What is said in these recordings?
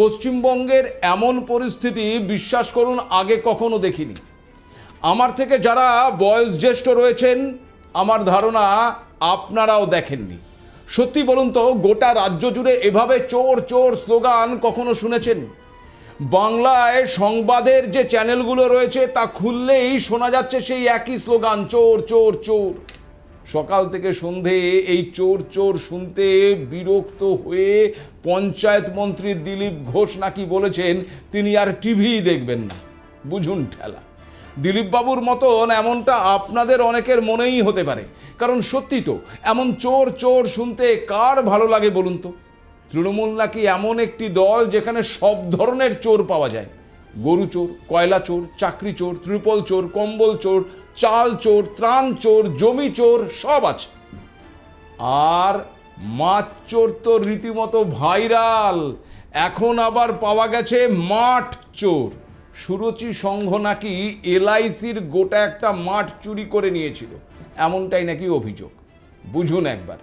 পশ্চিমবঙ্গের এমন পরিস্থিতি বিশ্বাস করুন আগে কখনো দেখিনি। আমার থেকে যারা বয়োজ্যেষ্ঠ রয়েছেন আমার ধারণা আপনারাও দেখেননি। সত্যি বলুন তো, গোটা রাজ্য জুড়ে এভাবে চোর চোর স্লোগান কখনো শুনেছেন? বাংলায় সংবাদের যে চ্যানেলগুলো রয়েছে তা খুললেই শোনা যাচ্ছে সেই একই স্লোগান, চোর চোর চোর। সকাল থেকে সন্ধে এই চোর চোর শুনতে বিরক্ত হয়ে পঞ্চায়েত মন্ত্রী দিলীপ ঘোষ নাকি বলেছেন তিনি আর টিভি দেখবেন না। বুঝুন ঠেলা। দিলীপ বাবুর মতন এমনটা আপনাদের অনেকের মনেই হতে পারে, কারণ সত্যি তো এমন চোর চোর শুনতে কার ভালো লাগে বলুন তো? তৃণমূল নাকি এমন একটি দল যেখানে সব ধরনের চোর পাওয়া যায়। গরু চোর, কয়লা চোর, চাকরি চোর, ত্রিপল চোর, কম্বল চোর, চাল চোর, ত্রাণ চোর, জমি চোর সব আছে। আর মাছ চোর তো রীতিমতো ভাইরাল। এখন আবার পাওয়া গেছে মাঠ চোর। সুরুচি সংঘ নাকি এলআইসির গোটা একটা মাঠ চুরি করে নিয়েছিল, এমনটাই নাকি অভিযোগ। বুঝুন একবার।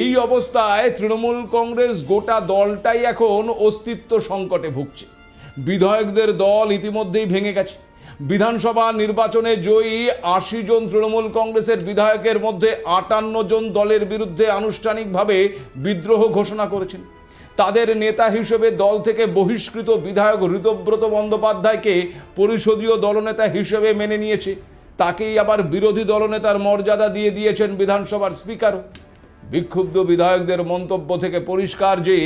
এই অবস্থায় তৃণমূল কংগ্রেস গোটা দলটাই এখন অস্তিত্ব সংকটে ভুগছে। বিধায়কদের দল ইতিমধ্যেই ভেঙে গেছে। বিধানসভা নির্বাচনে জয়ী ৮০ জন তৃণমূল কংগ্রেসের বিধায়কের মধ্যে ৫৮ জন দলের বিরুদ্ধে আনুষ্ঠানিকভাবে বিদ্রোহ ঘোষণা করেছেন। তাদের নেতা হিসেবে দল থেকে বহিষ্কৃত বিধায়ক ঋতব্রত বন্দ্যোপাধ্যায়কে পরিষদীয় দলনেতা হিসেবে মেনে নিয়েছে। তাকেই আবার বিরোধী দলনেতার মর্যাদা দিয়ে দিয়েছেন বিধানসভার স্পিকারও। বিক্ষুব্ধ বিধায়কদের মন্তব্য থেকে পরিষ্কার যে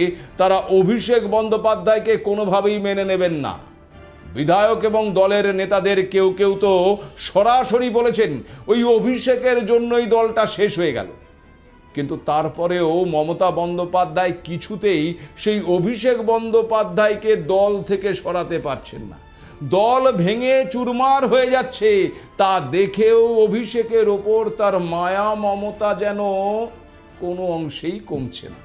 তারা অভিষেক বন্দ্যোপাধ্যায়কে কোনোভাবেই মেনে নেবেন না। বিধায়ক এবং দলের নেতাদের কেউ কেউ তো সরাসরি বলেছেন ওই অভিষেকের জন্যই দলটা শেষ হয়ে গেল। কিন্তু তারপরেও মমতা বন্দ্যোপাধ্যায় কিছুতেই সেই অভিষেক বন্দ্যোপাধ্যায়কে দল থেকে সরাতে পারছেন না। দল ভেঙে চুরমার হয়ে যাচ্ছে, তা দেখেও অভিষেকের ওপর তার মায়া মমতা যেন কোনো অংশেই কমছে না।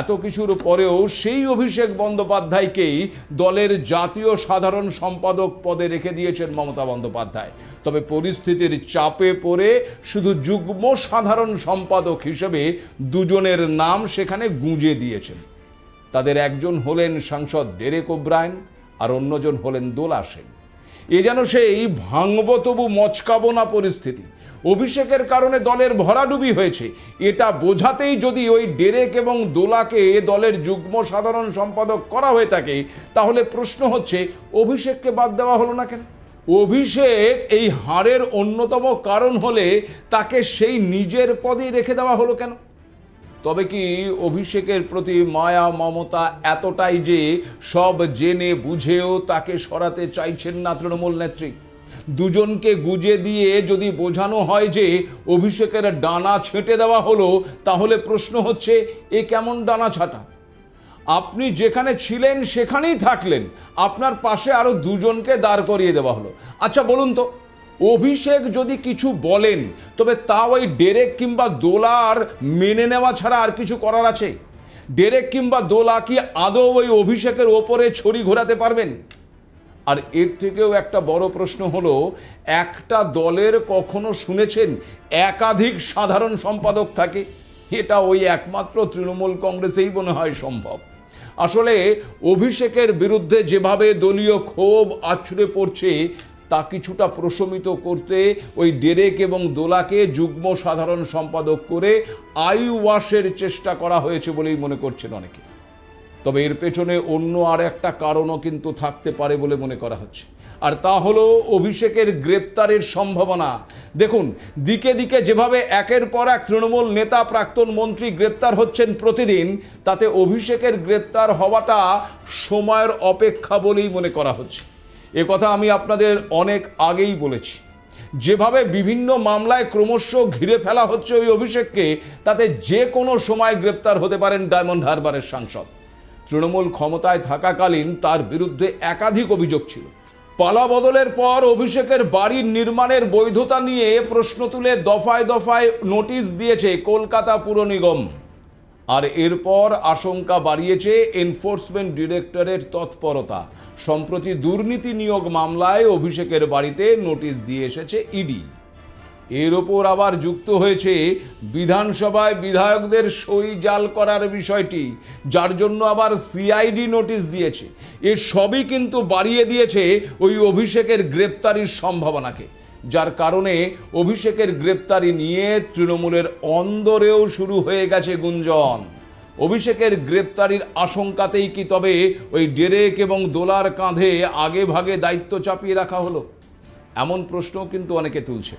এত কিছুর পরেও সেই অভিষেক বন্দ্যোপাধ্যায়কেই দলের জাতীয় সাধারণ সম্পাদক পদে রেখে দিয়েছেন মমতা বন্দ্যোপাধ্যায়। তবে পরিস্থিতির চাপে পড়ে শুধু যুগ্ম সাধারণ সম্পাদক হিসেবে দুজনের নাম সেখানে গুঁজে দিয়েছেন। তাদের একজন হলেন সাংসদ ডেরেক ওব্রায়েন আর অন্যজন হলেন দোলা সেন। এ যেন সেই ভাঙব তবু মচকাবো না পরিস্থিতি। অভিষেকের কারণে দলের ভরাডুবি হয়েছে এটা বোঝাতেই যদি ওই ডেরেক এবং দোলাকে দলের যুগ্ম সাধারণ সম্পাদক করা হয়ে থাকে, তাহলে প্রশ্ন হচ্ছে অভিষেককে বাদ দেওয়া হলো না কেন? অভিষেক এই হারের অন্যতম কারণ হলে তাকে সেই নিজের পদেই রেখে দেওয়া হলো কেন? তবে কি অভিষেকের প্রতি মায়া মমতা এতটাই যে সব জেনে বুঝেও তাকে সরাতে চাইছেন না তৃণমূল নেত্রী? দুজনকে গুজে দিয়ে যদি বোঝানো হয় যে অভিষেকের ডানা ছেঁটে দেওয়া হলো, তাহলে প্রশ্ন হচ্ছে এ কেমন ডানা ছাঁটা? আপনি যেখানে ছিলেন সেখানেই থাকলেন, আপনার পাশে আরো দুজনকে দাঁড় করিয়ে দেওয়া হলো। আচ্ছা বলুন তো, অভিষেক যদি কিছু বলেন তবে তা ওই ডেরেক কিংবা দোলার মেনে নেওয়া ছাড়া আর কিছু করার আছে? ডেরেক কিংবা দোলা কি আদৌ ওই অভিষেকের ওপরে ছড়ি ঘোরাতে পারবেন? আর এর থেকেও একটা বড় প্রশ্ন হলো, একটা দলের কখনো শুনেছেন একাধিক সাধারণ সম্পাদক থাকে? এটা ওই একমাত্র তৃণমূল কংগ্রেসেই মনে হয় সম্ভব। আসলে অভিষেকের বিরুদ্ধে যেভাবে দলীয় ক্ষোভ আছড়ে পড়ছে তা কিছুটা প্রশমিত করতে ওই ডেরেক এবং দোলাকে যুগ্ম সাধারণ সম্পাদক করে আই ওয়াশের চেষ্টা করা হয়েছে বলেই মনে করছেন অনেকে। তবে এর পেছনে অন্য আর একটা কারণও কিন্তু থাকতে পারে বলে মনে করা হচ্ছে, আর তা হলো অভিষেকের গ্রেপ্তারের সম্ভাবনা। দেখুন, দিকে দিকে যেভাবে একের পর এক তৃণমূল নেতা প্রাক্তন মন্ত্রী গ্রেপ্তার হচ্ছেন প্রতিদিন, তাতে অভিষেকের গ্রেপ্তার হওয়াটা সময়ের অপেক্ষা বলেই মনে করা হচ্ছে। এ কথা আমি আপনাদের অনেক আগেই বলেছি। যেভাবে বিভিন্ন মামলায় ক্রমশ ঘিরে ফেলা হচ্ছে ওই অভিষেককে, তাতে যে কোনো সময় গ্রেপ্তার হতে পারেন ডায়মন্ড হারবারের সাংসদ। তৃণমূল ক্ষমতায় থাকাকালীন তার বিরুদ্ধে একাধিক অভিযোগ ছিল। পালা বদলের পর অভিষেকের বাড়ির নির্মাণের বৈধতা নিয়ে প্রশ্ন তুলে দফায় দফায় নোটিশ দিয়েছে কলকাতা পুর নিগম। আর এরপর আশঙ্কা বাড়িয়েছে এনফোর্সমেন্ট ডিরেক্টরের তৎপরতা। সম্প্রতি দুর্নীতি নিয়োগ মামলায় অভিষেকের বাড়িতে নোটিশ দিয়ে এসেছে ইডি। এর ওপর আবার যুক্ত হয়েছে বিধানসভায় বিধায়কদের সই জাল করার বিষয়টি, যার জন্য আবার সিআইডি নোটিশ দিয়েছে। এর সবই কিন্তু বাড়িয়ে দিয়েছে ওই অভিষেকের গ্রেপ্তারির সম্ভাবনাকে, যার কারণে অভিষেকের গ্রেপ্তারি নিয়ে তৃণমূলের অন্দরেও শুরু হয়ে গেছে গুঞ্জন। অভিষেকের গ্রেপ্তারির আশঙ্কাতেই কি তবে ওই ডেরেক এবং দোলার কাঁধে আগে ভাগে দায়িত্ব চাপিয়ে রাখা হলো? এমন প্রশ্নও কিন্তু অনেকে তুলছে।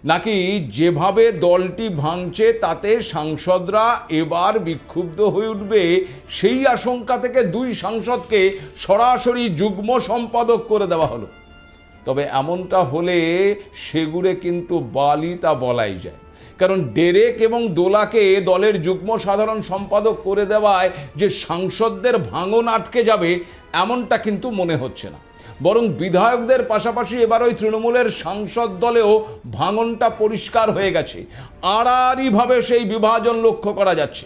নাকি যেভাবে দলটি ভাঙছে তাতে সাংসদরা এবার বিক্ষুব্ধ হয়ে উঠবে, সেই আশঙ্কা থেকে দুই সাংসদকে সরাসরি যুগ্ম সম্পাদক করে দেওয়া হলো? তবে এমনটা হলে সেগুড়ে কিন্তু বালি, তা বলাই যায়। কারণ ডেরেক এবং দোলাকে দলের যুগ্ম সাধারণ সম্পাদক করে দেওয়ায় যে সাংসদদের ভাঙন আটকে যাবে এমনটা কিন্তু মনে হচ্ছে না। বরং বিধায়কদের পাশাপাশি এবার ওই তৃণমূলের সাংসদ দলেও ভাঙনটা পরিষ্কার হয়ে গেছে। আড়াআড়িভাবে সেই বিভাজন লক্ষ্য করা যাচ্ছে।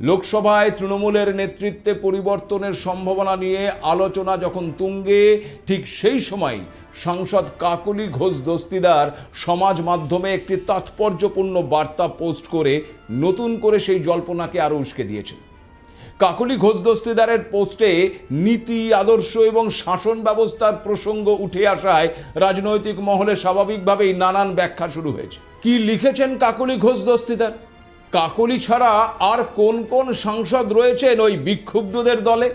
লোকসভায় তৃণমূলের নেতৃত্বে পরিবর্তনের সম্ভাবনা নিয়ে আলোচনা যখন তুঙ্গে, ঠিক সেই সময় সাংসদ কাকলি ঘোষ দস্তিদার সমাজ মাধ্যমে একটি তাৎপর্যপূর্ণ বার্তা পোস্ট করে নতুন করে সেই জল্পনাকে আরও উস্কে দিয়েছেন। কাকলি ঘোষ দস্তিদারের পোস্টে নীতি, আদর্শ এবং শাসন ব্যবস্থার প্রসঙ্গ উঠে আসায় রাজনৈতিক মহলে স্বাভাবিকভাবেই নানান ব্যাখ্যা শুরু হয়েছে। কি লিখেছেন কাকলি ঘোষ দস্তিদার? কাকলি ছাড়া আর কোন কোন সাংসদ রয়েছেন ওই বিক্ষুব্ধদের দলে?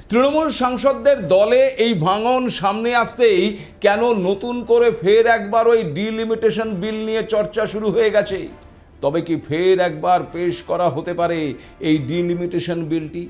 তৃণমূল সাংসদদের দলে এই ভাঙন সামনে আসতেই কেন নতুন করে ফের একবার ওই ডিলিমিটেশন বিল নিয়ে চর্চা শুরু হয়ে গেছে? তবে কি ফের একবার পেশ করা হতে পারে এই ডিলিমিটেশন বিলটি?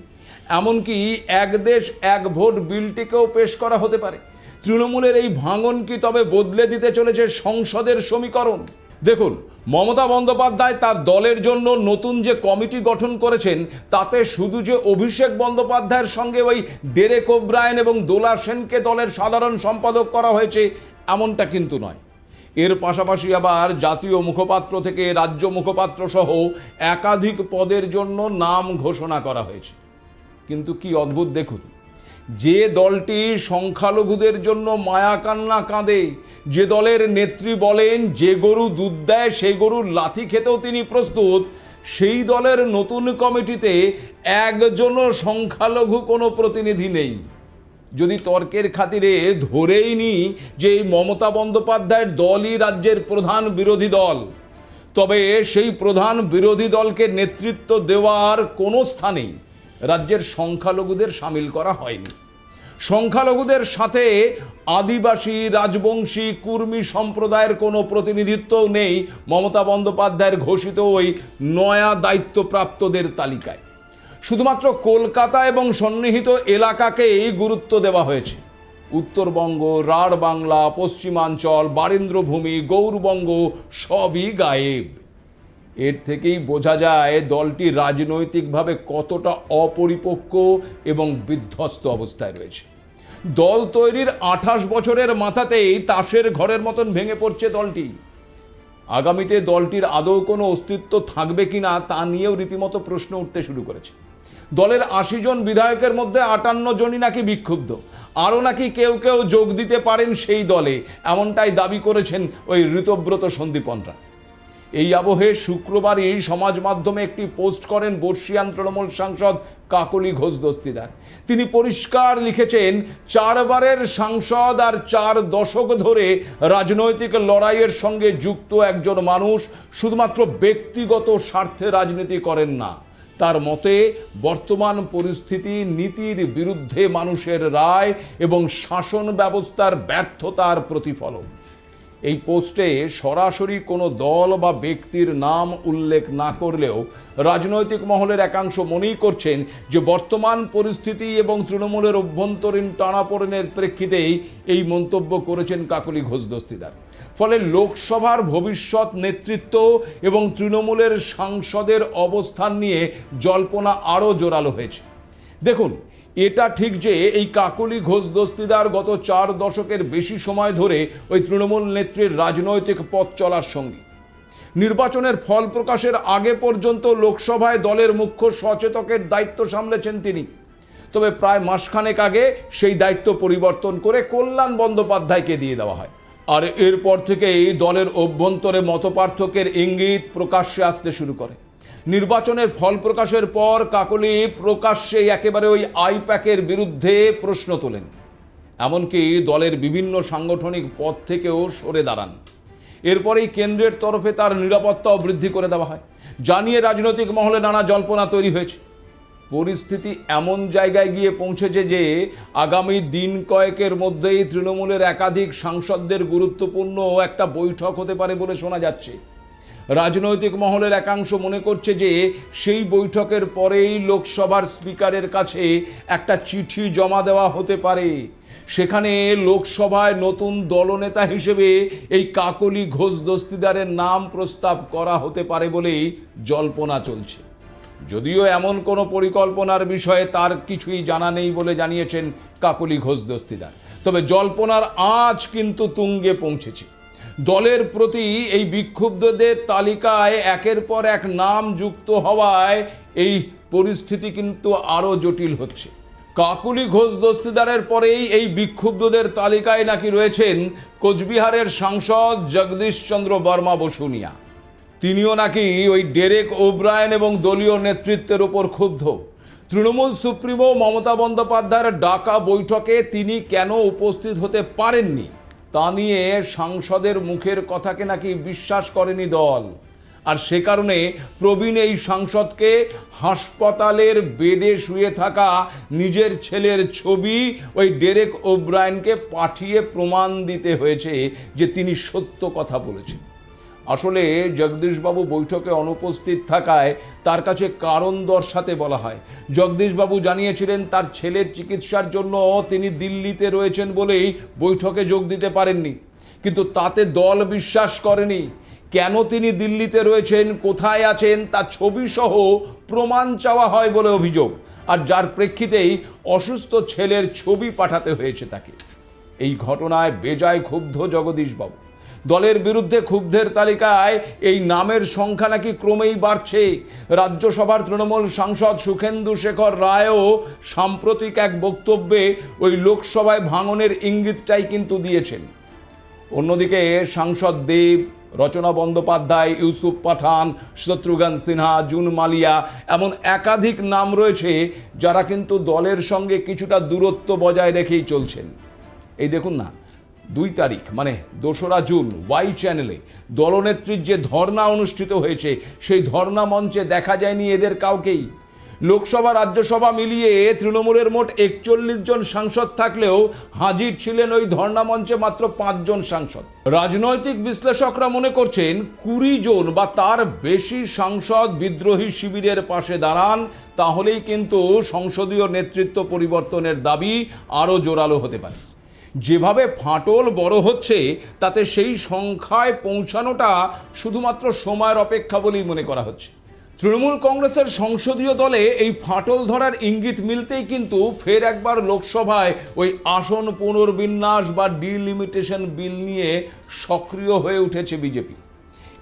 এমনকি এক দেশ এক ভোট বিলটিকেও পেশ করা হতে পারে। তৃণমূলের এই ভাঙন কি তবে বদলে দিতে চলেছে সংসদের সমীকরণ? দেখুন, মমতা বন্দ্যোপাধ্যায় তার দলের জন্য নতুন যে কমিটি গঠন করেছেন, তাতে শুধু যে অভিষেক বন্দ্যোপাধ্যায়ের সঙ্গে ওই ডেরেক ওব্রায়েন এবং দোলা সেনকে দলের সাধারণ সম্পাদক করা হয়েছে এমনটা কিন্তু নয়। এর পাশাপাশি আবার জাতীয় মুখপাত্র থেকে রাজ্য মুখপাত্র সহ একাধিক পদের জন্য নাম ঘোষণা করা হয়েছে। কিন্তু কি অদ্ভুত দেখুন, যে দলটি সংখ্যালঘুদের জন্য মায়া কান্না কাঁদে, যে দলের নেত্রী বলেন যে গরু দুধ দেয় সেই গরুর লাথি খেতেও তিনি প্রস্তুত, সেই দলের নতুন কমিটিতে একজনও সংখ্যালঘু কোনো প্রতিনিধি নেই। যদি তর্কের খাতিরে ধরেই নিই যে এই মমতা বন্দ্যোপাধ্যায়ের দলই রাজ্যের প্রধান বিরোধী দল, তবে সেই প্রধান বিরোধী দলকে নেতৃত্ব দেওয়ার কোনো স্থানেই রাজ্যের সংখ্যালঘুদের সামিল করা হয়নি। সংখ্যালঘুদের সাথে আদিবাসী, রাজবংশী, কুর্মী সম্প্রদায়ের কোনো প্রতিনিধিত্বও নেই মমতা বন্দ্যোপাধ্যায়ের ঘোষিত ওই নয়া দায়িত্বপ্রাপ্তদের তালিকায়। শুধুমাত্র কলকাতা এবং সন্নিহিত এলাকাকেই গুরুত্ব দেওয়া হয়েছে। উত্তরবঙ্গ, রাঢ় বাংলা, পশ্চিমাঞ্চল, বারীন্দ্রভূমি, গৌরবঙ্গ সবই গায়েব। এর থেকেই বোঝা যায় দলটি রাজনৈতিকভাবে কতটা অপরিপক্ক এবং বিধ্বস্ত অবস্থায় রয়েছে। দল তৈরির 28 বছরের মাথাতেই তাসের ঘরের মতন ভেঙে পড়ছে দলটি। আগামীতে দলটির আদৌ কোনো অস্তিত্ব থাকবে কিনা তা নিয়েও রীতিমতো প্রশ্ন উঠতে শুরু করেছে। দলের 80 জন বিধায়কের মধ্যে 58 জনই নাকি বিক্ষুব্ধ, আরও নাকি কেউ কেউ যোগ দিতে পারেন সেই দলে, এমনটাই দাবি করেছেন ওই ঋতব্রত সন্দীপনরা। এই আবহে শুক্রবারই সমাজ মাধ্যমে একটি পোস্ট করেন বর্ষিয়ান তৃণমূল সাংসদ কাকলি ঘোষ দস্তিদার। তিনি পরিষ্কার লিখেছেন, 4 বারের সাংসদ আর 4 দশক ধরে রাজনৈতিক লড়াইয়ের সঙ্গে যুক্ত একজন মানুষ শুধুমাত্র ব্যক্তিগত স্বার্থে রাজনীতি করেন না। তার মতে বর্তমান পরিস্থিতি নীতির বিরুদ্ধে মানুষের রায় এবং শাসন ব্যবস্থার ব্যর্থতার প্রতিফলন। এই পোস্টে সরাসরি কোনো দল বা ব্যক্তির নাম উল্লেখ না করলেও রাজনৈতিক মহলের একাংশ মনেই করছেন যে বর্তমান পরিস্থিতি এবং তৃণমূলের অভ্যন্তরীণ টানাপোড়েনের প্রেক্ষিতেই এই মন্তব্য করেছেন কাকলি ঘোষ দস্তিদার। ফলে লোকসভার ভবিষ্যৎ নেতৃত্ব এবং তৃণমূলের সাংসদের অবস্থান নিয়ে জল্পনা আরও জোরালো হয়েছে। দেখুন, এটা ঠিক যে এই কাকলি ঘোষ দস্তিদার গত 4 দশকের বেশি সময় ধরে ওই তৃণমূল নেত্রীর রাজনৈতিক পথ চলার সঙ্গী। নির্বাচনের ফল প্রকাশের আগে পর্যন্ত লোকসভায় দলের মুখ্য সচেতকের দায়িত্ব সামলেছেন তিনি। তবে প্রায় মাসখানেক আগে সেই দায়িত্ব পরিবর্তন করে কল্যাণ বন্দ্যোপাধ্যায়কে দিয়ে দেওয়া হয়। আর এরপর থেকেই দলের অভ্যন্তরে মতপার্থক্যের ইঙ্গিত প্রকাশ্যে আসতে শুরু করে। নির্বাচনের ফল প্রকাশের পর কাকলি প্রকাশ্যে একেবারে ওই আইপ্যাকের বিরুদ্ধে প্রশ্ন তোলেন, এমনকি দলের বিভিন্ন সাংগঠনিক পদ থেকেও সরে দাঁড়ান। এরপরেই কেন্দ্রের তরফে তার নিরাপত্তাও বৃদ্ধি করে দেওয়া হয়, জানিয়ে রাজনৈতিক মহলে নানা জল্পনা তৈরি হয়েছে। পরিস্থিতি এমন জায়গায় গিয়ে পৌঁছেছে যে আগামী দিন কয়েকের মধ্যেই তৃণমূলের একাধিক সাংসদদের গুরুত্বপূর্ণ একটা বৈঠক হতে পারে বলে শোনা যাচ্ছে। রাজনৈতিক মহলের একাংশ মনে করছে যে সেই বৈঠকের পরেই লোকসভার স্পিকারের কাছে একটা চিঠি জমা দেওয়া হতে পারে। সেখানে লোকসভায় নতুন দলনেতা হিসেবে এই কাকলি ঘোষ দস্তিদারের নাম প্রস্তাব করা হতে পারে বলেই জল্পনা চলছে। যদিও এমন কোনো পরিকল্পনার বিষয়ে তার কিছুই জানা নেই বলে জানিয়েছেন কাকলি ঘোষ দস্তিদার। তবে জল্পনার আঁচ কিন্তু তুঙ্গে পৌঁছেছে। দলের প্রতি এই বিক্ষুব্ধদের তালিকায় একের পর এক নাম যুক্ত হওয়ায় এই পরিস্থিতি কিন্তু আরও জটিল হচ্ছে। কাকলি ঘোষ দস্তিদারের পরেই এই বিক্ষুব্ধদের তালিকায় নাকি রয়েছেন কোচবিহারের সাংসদ জগদীশ চন্দ্র বর্মা বসুনিয়া। তিনিও নাকি ওই ডেরেক ওব্রায়েন এবং দলীয় নেতৃত্বের ওপর ক্ষুব্ধ। তৃণমূল সুপ্রিমো মমতা বন্দ্যোপাধ্যায়ের ডাকা বৈঠকে তিনি কেন উপস্থিত হতে পারেননি তা নিয়ে সাংসদের মুখের কথাকে নাকি বিশ্বাস করেনি দল। আর সে কারণে প্রবীণ এই সাংসদকে হাসপাতালের বেডে শুয়ে থাকা নিজের ছেলের ছবি ওই ডেরেক ওব্রায়েনকে পাঠিয়ে প্রমাণ দিতে হয়েছে যে তিনি সত্য কথা বলেছেন। আসলে জগদীশবাবু বৈঠকে অনুপস্থিত থাকায় তার কাছে কারণ দর্শাতে বলা হয়। জগদীশবাবু জানিয়েছিলেন তার ছেলের চিকিৎসার জন্য তিনি দিল্লিতে রয়েছেন বলেই বৈঠকে যোগ দিতে পারেননি, কিন্তু তাতে দল বিশ্বাস করেনি। কেন তিনি দিল্লিতে রয়েছেন, কোথায় আছেন তা ছবি সহ প্রমাণ চাওয়া হয় বলে অভিযোগ, আর যার প্রেক্ষিতেই অসুস্থ ছেলের ছবি পাঠাতে হয়েছে তাকে। এই ঘটনায় বেজায় ক্ষুব্ধ জগদীশবাবু। দলের বিরুদ্ধে ক্ষুব্ধের তালিকায় এই নামের সংখ্যা নাকি ক্রমেই বাড়ছে। রাজ্যসভার তৃণমূল সাংসদ সুখেন্দু শেখর রায়ও সাম্প্রতিক এক বক্তব্যে ওই লোকসভায় ভাঙনের ইঙ্গিতটাই কিন্তু দিয়েছেন। অন্যদিকে সাংসদ দেব, রচনা বন্দ্যোপাধ্যায়, ইউসুফ পাঠান, শত্রুঘ্ন সিনহা, জুন মালিয়া এমন একাধিক নাম রয়েছে যারা কিন্তু দলের সঙ্গে কিছুটা দূরত্ব বজায় রেখেই চলছেন। এই দেখুন না, 2 তারিখ মানে 2রা জুন ওয়াই চ্যানেলে দলনেত্রীর যে ধর্ণা অনুষ্ঠিত হয়েছে সেই ধর্ণা মঞ্চে দেখা যায়নি এদের কাউকেই। লোকসভা রাজ্যসভা মিলিয়ে তৃণমূলের মোট 41 জন সাংসদ থাকলেও হাজির ছিলেন ওই ধর্ণা মঞ্চে মাত্র 5 জন সাংসদ। রাজনৈতিক বিশ্লেষকরা মনে করছেন 20 জন বা তার বেশি সাংসদ বিদ্রোহী শিবিরের পাশে দাঁড়ান, তাহলেই কিন্তু সংসদীয় নেতৃত্ব পরিবর্তনের দাবি আরও জোরালো হতে পারে। যেভাবে ফাটল বড় হচ্ছে তাতে সেই সংখ্যায় পৌঁছানোটা শুধুমাত্র সময়ের অপেক্ষা বলেই মনে করা হচ্ছে। তৃণমূল কংগ্রেসের সংসদীয় দলে এই ফাটল ধরার ইঙ্গিত মিলতেই কিন্তু ফের একবার লোকসভায় ওই আসন পুনর্বিন্যাস বা ডিলিমিটেশন বিল নিয়ে সক্রিয় হয়ে উঠেছে বিজেপি।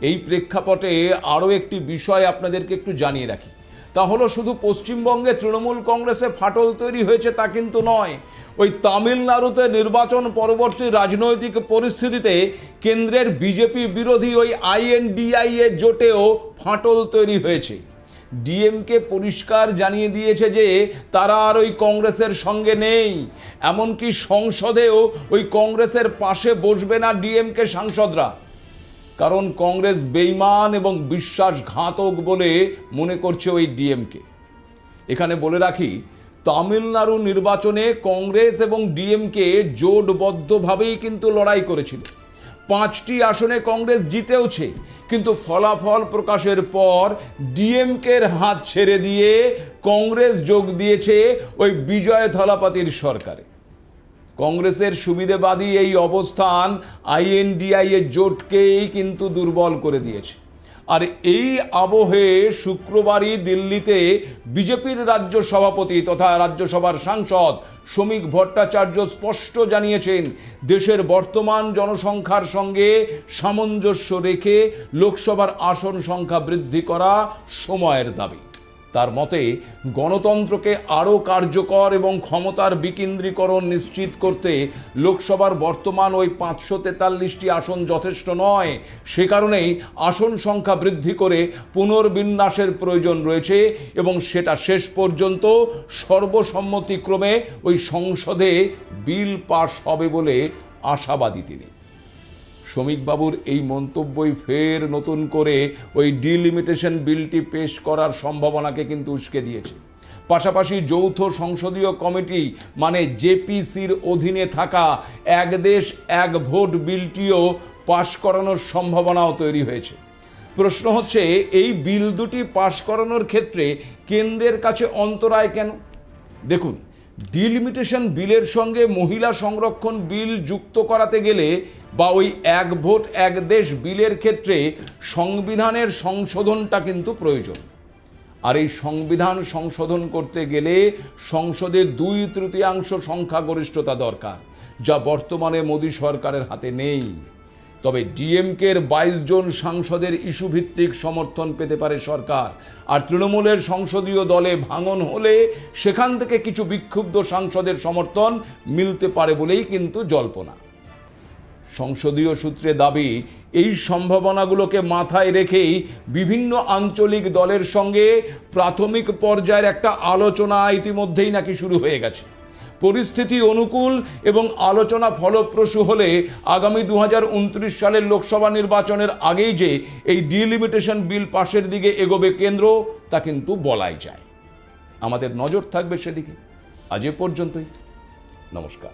এই প্রেক্ষাপটে আরও একটি বিষয় আপনাদেরকে একটু জানিয়ে রাখি, তা হলো শুধু পশ্চিমবঙ্গে তৃণমূল কংগ্রেসে ফাটল তৈরি হয়েছে তা কিন্তু নয়। ওই তামিলনাড়ুতে নির্বাচন পরবর্তী রাজনৈতিক পরিস্থিতিতে কেন্দ্রের বিজেপি বিরোধী ওই INDIA জোটেও ফাটল তৈরি হয়েছে। ডিএমকে পরিষ্কার জানিয়ে দিয়েছে যে তারা আর ওই কংগ্রেসের সঙ্গে নেই, এমনকি সংসদেও ওই কংগ্রেসের পাশে বসবে না ডিএমকে সাংসদরা, কারণ কংগ্রেস বেঈমান এবং বিশ্বাসঘাতক বলে মনে করছে ওই ডিএমকে। এখানে বলে রাখি, তামিলনাড়ু নির্বাচনে কংগ্রেস এবং ডিএমকে জোটবদ্ধভাবেই কিন্তু লড়াই করেছিল। 5টি আসনে কংগ্রেস জিতেওছে, কিন্তু ফলাফল প্রকাশের পর ডিএমকের হাত ছেড়ে দিয়ে কংগ্রেস যোগ দিয়েছে ওই বিজয় থলাপাতির সরকারে। কংগ্রেসের সুবিধাবাদী এই অবস্থান INDIA জোটকেই কিন্তু দুর্বল করে দিয়েছে। আর এই আবহে শুক্রবারই দিল্লিতে বিজেপির রাজ্য সভাপতি তথা রাজ্যসভার সাংসদ শ্রমিক ভট্টাচার্য স্পষ্ট জানিয়েছেন, দেশের বর্তমান জনসংখ্যার সঙ্গে সামঞ্জস্য রেখে লোকসভার আসন সংখ্যা বৃদ্ধি করা সময়ের দাবি। তার মতে গণতন্ত্রকে আরও কার্যকর এবং ক্ষমতার বিকেন্দ্রীকরণ নিশ্চিত করতে লোকসভার বর্তমান ওই 543টি আসন যথেষ্ট নয়। সে কারণেই আসন সংখ্যা বৃদ্ধি করে পুনর্বিন্যাসের প্রয়োজন রয়েছে এবং সেটা শেষ পর্যন্ত সর্বসম্মতিক্রমে ওই সংসদে বিল পাস হবে বলে আশাবাদী তিনি। শ্রমিকবাবুর এই মন্তব্যই ফের নতুন করে ওই ডিলিমিটেশন বিলটি পেশ করার সম্ভাবনাকে কিন্তু উস্কে দিয়েছে। পাশাপাশি যৌথ সংসদীয় কমিটি মানে জেপিসির অধীনে থাকা এক দেশ এক ভোট বিলটিও পাশ করানোর সম্ভাবনাও তৈরি হয়েছে। প্রশ্ন হচ্ছে, এই বিল দুটি পাশ করানোর ক্ষেত্রে কেন্দ্রের কাছে অন্তরায় কেন? দেখুন, ডিলিমিটেশন বিলের সঙ্গে মহিলা সংরক্ষণ বিল যুক্ত করাতে গেলে বা ওই এক ভোট এক দেশ বিলের ক্ষেত্রে সংবিধানের সংশোধনটা কিন্তু প্রয়োজন। আর এই সংবিধান সংশোধন করতে গেলে সংসদে 2/3 সংখ্যাগরিষ্ঠতা দরকার, যা বর্তমানে মোদী সরকারের হাতে নেই। তবে ডিএমকের 22 জন সাংসদের ইস্যুভিত্তিক সমর্থন পেতে পারে সরকার, আর তৃণমূলের সংসদীয় দলে ভাঙন হলে সেখান থেকে কিছু বিক্ষুব্ধ সাংসদের সমর্থন মিলতে পারে বলেই কিন্তু জল্পনা। সংসদীয় সূত্রে দাবি, এই সম্ভাবনাগুলোকে মাথায় রেখেই বিভিন্ন আঞ্চলিক দলের সঙ্গে প্রাথমিক পর্যায়ের একটা আলোচনা ইতিমধ্যেই নাকি শুরু হয়ে গেছে। পরিস্থিতি অনুকূল এবং আলোচনা ফলপ্রসূ হলে আগামী 2029 সালের লোকসভা নির্বাচনের আগেই যে এই ডিলিমিটেশন বিল পাশের দিকে এগোবে কেন্দ্র, তা কিন্তু বলাই যায়। আমাদের নজর থাকবে সেদিকে। আজ এ পর্যন্তই। নমস্কার।